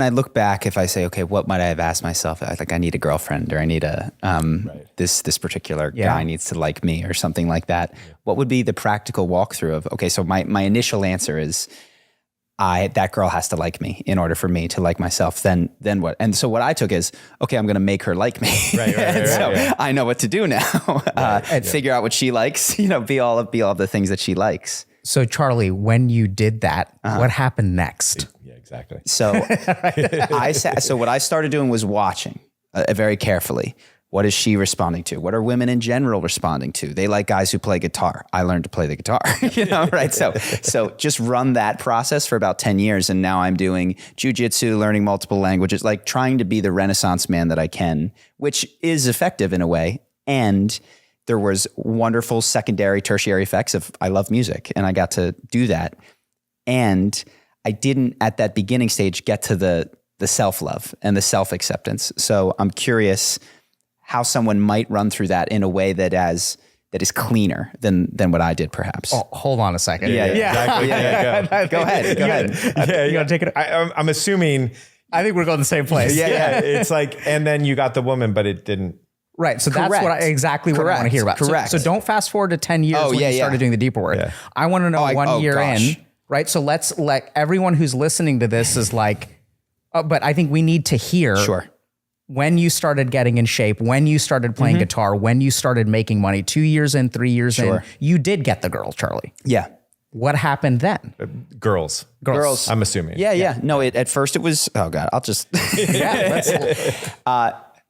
I look back, if I say, okay, what might I have asked myself? I need a girlfriend, or I need this particular guy needs to like me, or something like that. Yeah. What would be the practical walkthrough of, okay, so my initial answer is, that girl has to like me in order for me to like myself. Then what? And so what I took is, okay, I'm going to make her like me. Right. I know what to do now. And figure out what she likes, be all of the things that she likes. So Charlie, when you did that, what happened next? Yeah, exactly. So so what I started doing was watching very carefully. What is she responding to? What are women in general responding to? They like guys who play guitar. I learned to play the guitar, right? So just run that process for about 10 years. And now I'm doing jujitsu, learning multiple languages, like trying to be the Renaissance man that I can, which is effective in a way. And there was wonderful secondary, tertiary effects of, I love music, and I got to do that. And I didn't at that beginning stage get to the self-love and the self-acceptance. So I'm curious how someone might run through that in a way that is cleaner than what I did, perhaps. Oh, hold on a second. Yeah. Exactly. Go ahead. You gotta take it. I'm assuming. I think we're going the same place. Yeah. It's like, and then you got the woman, but it didn't. Right. So that's what what I want to hear about. Correct. So don't fast forward to 10 years when you started doing the deeper work. Yeah. I want to know 1 year in, right? So let's let everyone who's listening to this is like, but I think we need to hear. Sure. When you started getting in shape, when you started playing guitar, when you started making money, 2 years in, 3 years in, you did get the girl, Charlie. Yeah. What happened then? Girls. I'm assuming. Yeah. No, at first it was, oh God, I'll just.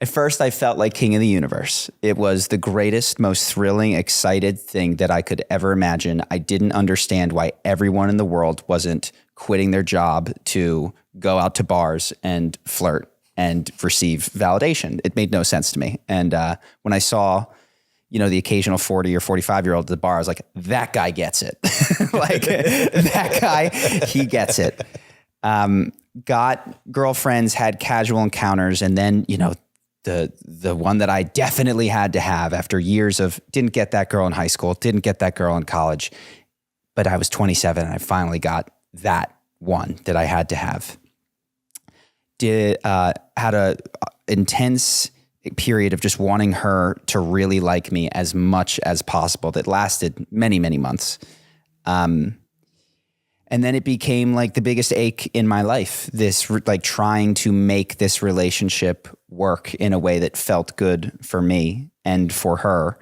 At first I felt like king of the universe. It was the greatest, most thrilling, excited thing that I could ever imagine. I didn't understand why everyone in the world wasn't quitting their job to go out to bars and flirt and receive validation. It made no sense to me. And when I saw, the occasional 40 or 45-year-old at the bar, I was like, that guy gets it. Like that guy, he gets it. Got girlfriends, had casual encounters, and then, the one that I definitely had to have after years of didn't get that girl in high school, didn't get that girl in college, but I was 27 and I finally got that one that I had to have. Had a intense period of just wanting her to really like me as much as possible that lasted many, many months. And then it became like the biggest ache in my life, this like trying to make this relationship work in a way that felt good for me and for her.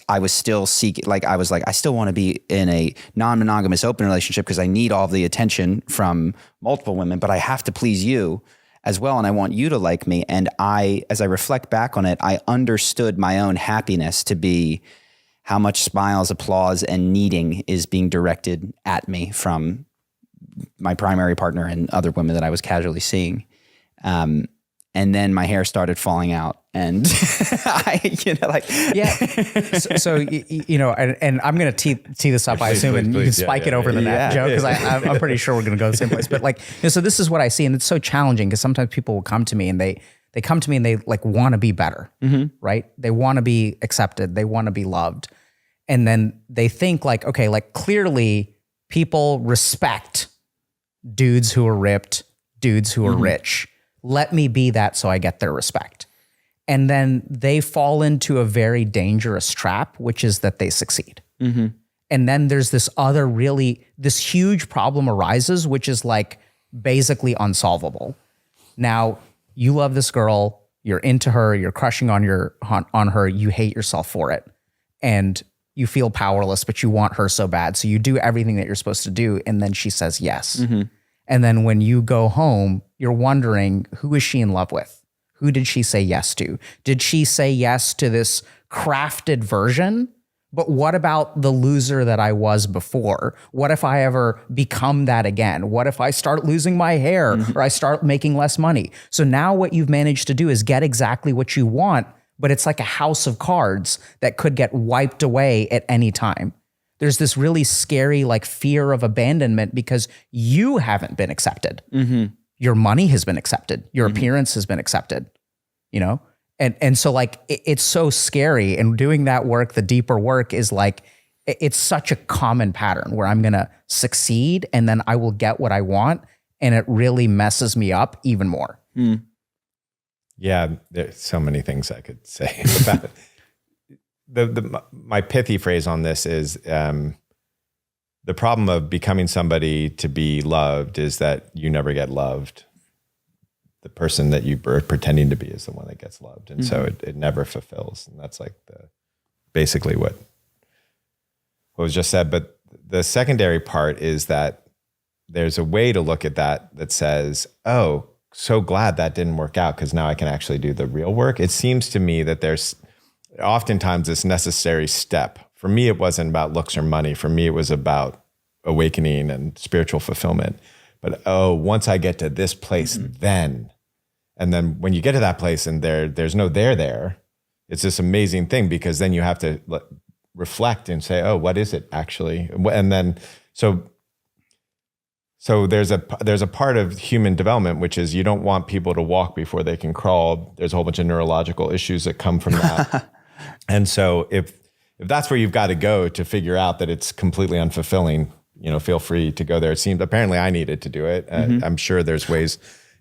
I was still seeking, I still want to be in a non-monogamous open relationship because I need all the attention from multiple women, but I have to please you as well. And I want you to like me. And as I reflect back on it, I understood my own happiness to be how much smiles, applause, and needing is being directed at me from my primary partner and other women that I was casually seeing. And then my hair started falling out. And and I'm going to tee this up, I assume, and you can spike it over the net, Joe, because I'm pretty sure we're going to go the same place. But so this is what I see, and it's so challenging because sometimes people will come to me and they like want to be better, right? They want to be accepted. They want to be loved. And then they think like, okay, like clearly people respect dudes who are ripped, dudes who are rich. Let me be that so I get their respect. And then they fall into a very dangerous trap, which is that they succeed. And then there's this huge problem arises, which is like basically unsolvable. Now, you love this girl, you're into her, you're crushing on her, you hate yourself for it. And you feel powerless, but you want her so bad. So you do everything that you're supposed to do. And then she says yes. And then when you go home, you're wondering, who is she in love with? Who did she say yes to? Did she say yes to this crafted version? But what about the loser that I was before? What if I ever become that again? What if I start losing my hair or I start making less money? So now what you've managed to do is get exactly what you want, but it's like a house of cards that could get wiped away at any time. There's this really scary like fear of abandonment because you haven't been accepted. Your money has been accepted. Your appearance has been accepted, And so like, it's so scary, and doing that work, the deeper work is like, it's such a common pattern where I'm going to succeed and then I will get what I want. and it really messes me up even more. Yeah, there's so many things I could say about it. My pithy phrase on this is the problem of becoming somebody to be loved is that you never get loved. The person that you are pretending to be is the one that gets loved. And so it never fulfills. And that's like basically what was just said. But the secondary part is that there's a way to look at that says, oh, so glad that didn't work out because now I can actually do the real work. It seems to me that there's oftentimes this necessary step. For me, it wasn't about looks or money. For me, it was about awakening and spiritual fulfillment. But once I get to this place, then when you get to that place and there's no there, it's this amazing thing because then you have to reflect and say, oh, what is it actually? And then, so there's a part of human development, which is you don't want people to walk before they can crawl. There's a whole bunch of neurological issues that come from that. And so if that's where you've got to go to figure out that it's completely unfulfilling, feel free to go there. It seems apparently I needed to do it. I'm sure there's ways.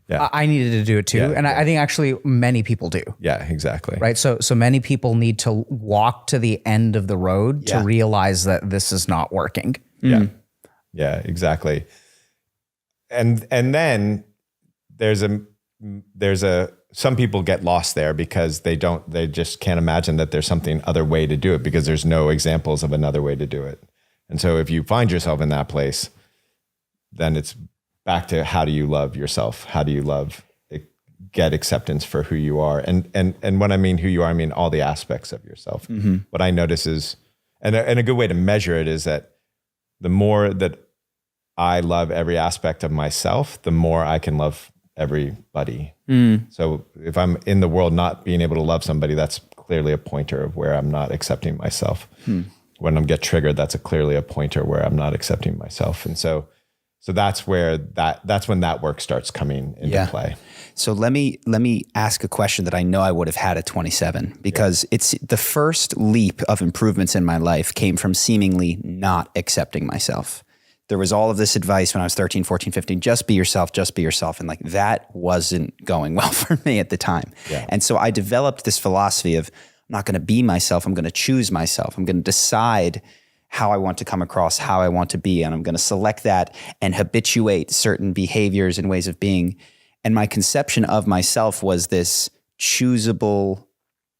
Yeah, I needed to do it too. Yeah, and I think actually many people do. Yeah, exactly. Right. So many people need to walk to the end of the road to realize that this is not working. Yeah. Yeah, exactly. And then there's some people get lost there because they just can't imagine that there's something other way to do it because there's no examples of another way to do it. And so if you find yourself in that place, then it's back to how do you love yourself? How do you get acceptance for who you are? And when I mean who you are, I mean all the aspects of yourself. What I notice is, and a good way to measure it is that the more that I love every aspect of myself, the more I can love everybody. So if I'm in the world not being able to love somebody, that's clearly a pointer of where I'm not accepting myself. When I get triggered, that's clearly a pointer where I'm not accepting myself. And so that's where that's when that work starts coming into play. So let me ask a question that I know I would have had at 27 because it's the first leap of improvements in my life came from seemingly not accepting myself. There was all of this advice when I was 13, 14, 15, just be yourself. And like that wasn't going well for me at the time. Yeah. And so I developed this philosophy of I'm not going to be myself. I'm going to choose myself. I'm going to decide how I want to come across, how I want to be. And I'm going to select that and habituate certain behaviors and ways of being. And my conception of myself was this choosable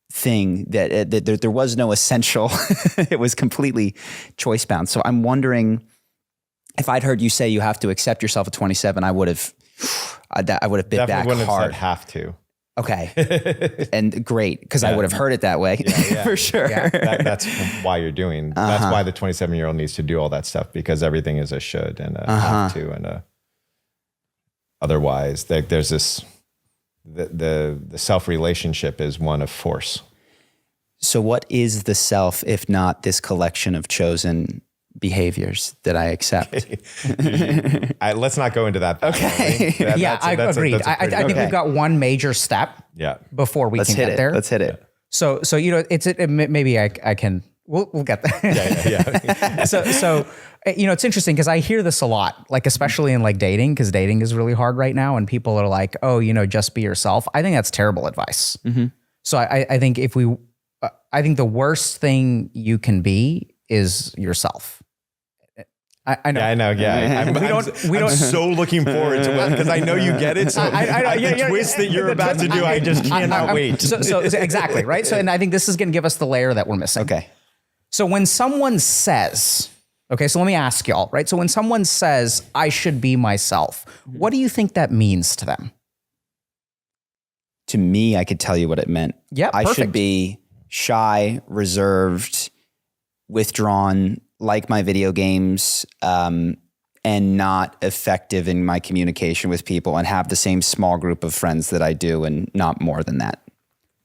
thing that there was no essential. It was completely choice bound. So I'm wondering if I'd heard you say you have to accept yourself at 27, I would have bit Definitely back wouldn't hard. Have to. Okay. And great, because I would have heard it that way for sure. Yeah. That's why you're doing. That's why the 27-year-old needs to do all that stuff because everything is a should and a have to and a otherwise. There's this the self relationship is one of force. So what is the self if not this collection of chosen behaviors that I accept? Let's not go into that. Okay. I agreed. I think we've got one major step. Yeah. Before we can get there. Let's hit it. So maybe I can. We'll get there. Yeah. So it's interesting because I hear this a lot, like especially in like dating, because dating is really hard right now, and people are like, "Oh, just be yourself." I think that's terrible advice. So I think I think the worst thing you can be is yourself. I know. Yeah, I know. Yeah, I'm so looking forward to it because I know you get it. So the twist that you're about to do, I just cannot wait. So exactly right. So, and I think this is going to give us the layer that we're missing. Okay. So when someone says, okay, so let me ask y'all, right? So when someone says, "I should be myself," what do you think that means to them? To me, I could tell you what it meant. Yeah, I should be shy, reserved, withdrawn, like my video games, and not effective in my communication with people and have the same small group of friends that I do and not more than that.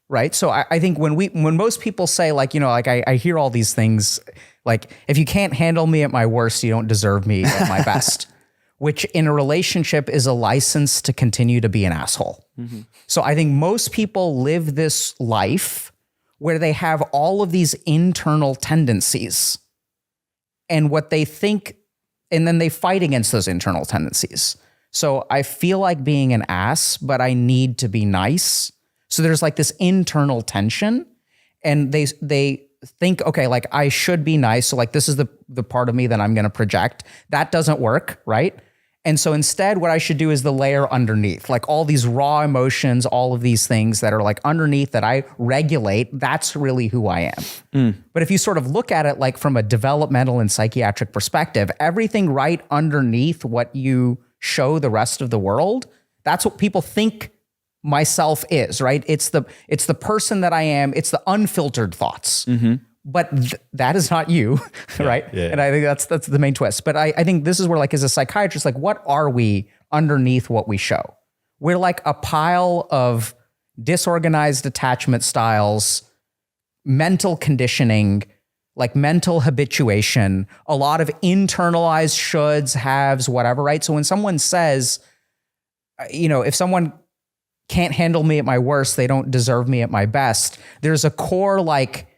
Right. So I think when most people say I hear all these things, like, if you can't handle me at my worst, you don't deserve me at my best, which in a relationship is a license to continue to be an asshole. So I think most people live this life where they have all of these internal tendencies and what they think, and then they fight against those internal tendencies. So I feel like being an ass, but I need to be nice. So there's like this internal tension, and they think, okay, like I should be nice. So like this is the part of me that I'm going to project. That doesn't work, right? And so instead what I should do is the layer underneath, like all these raw emotions, all of these things that are like underneath that I regulate. That's really who I am. But if you sort of look at it like from a developmental and psychiatric perspective, everything right underneath what you show the rest of the world, that's what people think myself is, right? It's the person that I am. It's the unfiltered thoughts. But that is not you, right? Yeah. And I think that's the main twist. But I think this is where, like, as a psychiatrist, like, what are we underneath what we show? We're like a pile of disorganized attachment styles, mental conditioning, like mental habituation, a lot of internalized shoulds, haves, whatever, right? So when someone says, if someone can't handle me at my worst, they don't deserve me at my best, there's a core, like,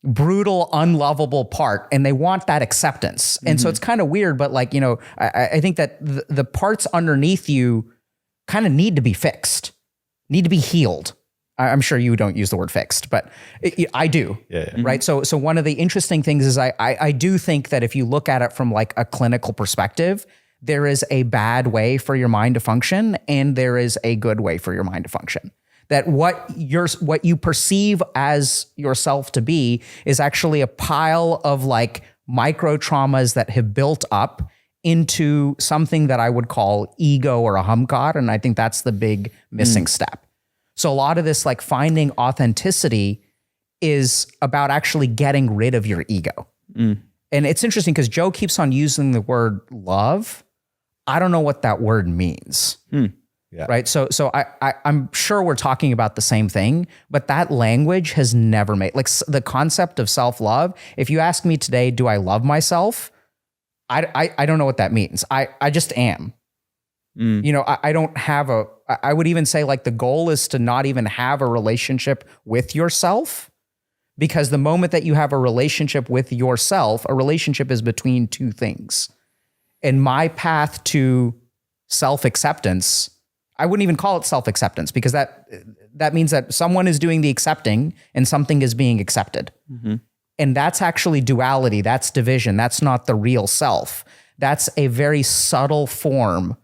brutal, unlovable part, and they want that acceptance. And so it's kind of weird, but like, I think that the parts underneath you kind of need to be fixed, need to be healed. I'm sure you don't use the word fixed, but I do. Yeah. Right. So one of the interesting things is I do think that if you look at it from like a clinical perspective, there is a bad way for your mind to function, and there is a good way for your mind to function. That what you perceive as yourself to be is actually a pile of like micro traumas that have built up into something that I would call ego or a humcod. And I think that's the big missing step. So a lot of this, like, finding authenticity is about actually getting rid of your ego. And it's interesting because Joe keeps on using the word love. I don't know what that word means. Yeah. Right. So I'm sure we're talking about the same thing, but that language has never made, like, the concept of self-love. If you ask me today, do I love myself? I don't know what that means. I just am. I don't have I would even say, like, the goal is to not even have a relationship with yourself, because the moment that you have a relationship with yourself, a relationship is between two things. And my path to self-acceptance, I wouldn't even call it self-acceptance, because that means that someone is doing the accepting and something is being accepted. And that's actually duality. That's division. That's not the real self. That's a very subtle form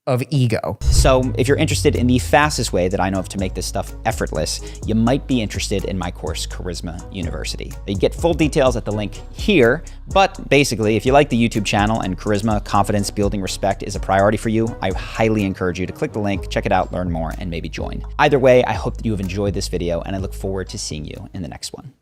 of ego. So if you're interested in the fastest way that I know of to make this stuff effortless, you might be interested in my course, Charisma University. You get full details at the link here, but basically, if you like the YouTube channel and charisma, confidence, building respect is a priority for you, I highly encourage you to click the link, check it out, learn more, and maybe join. Either way, I hope that you have enjoyed this video, and I look forward to seeing you in the next one.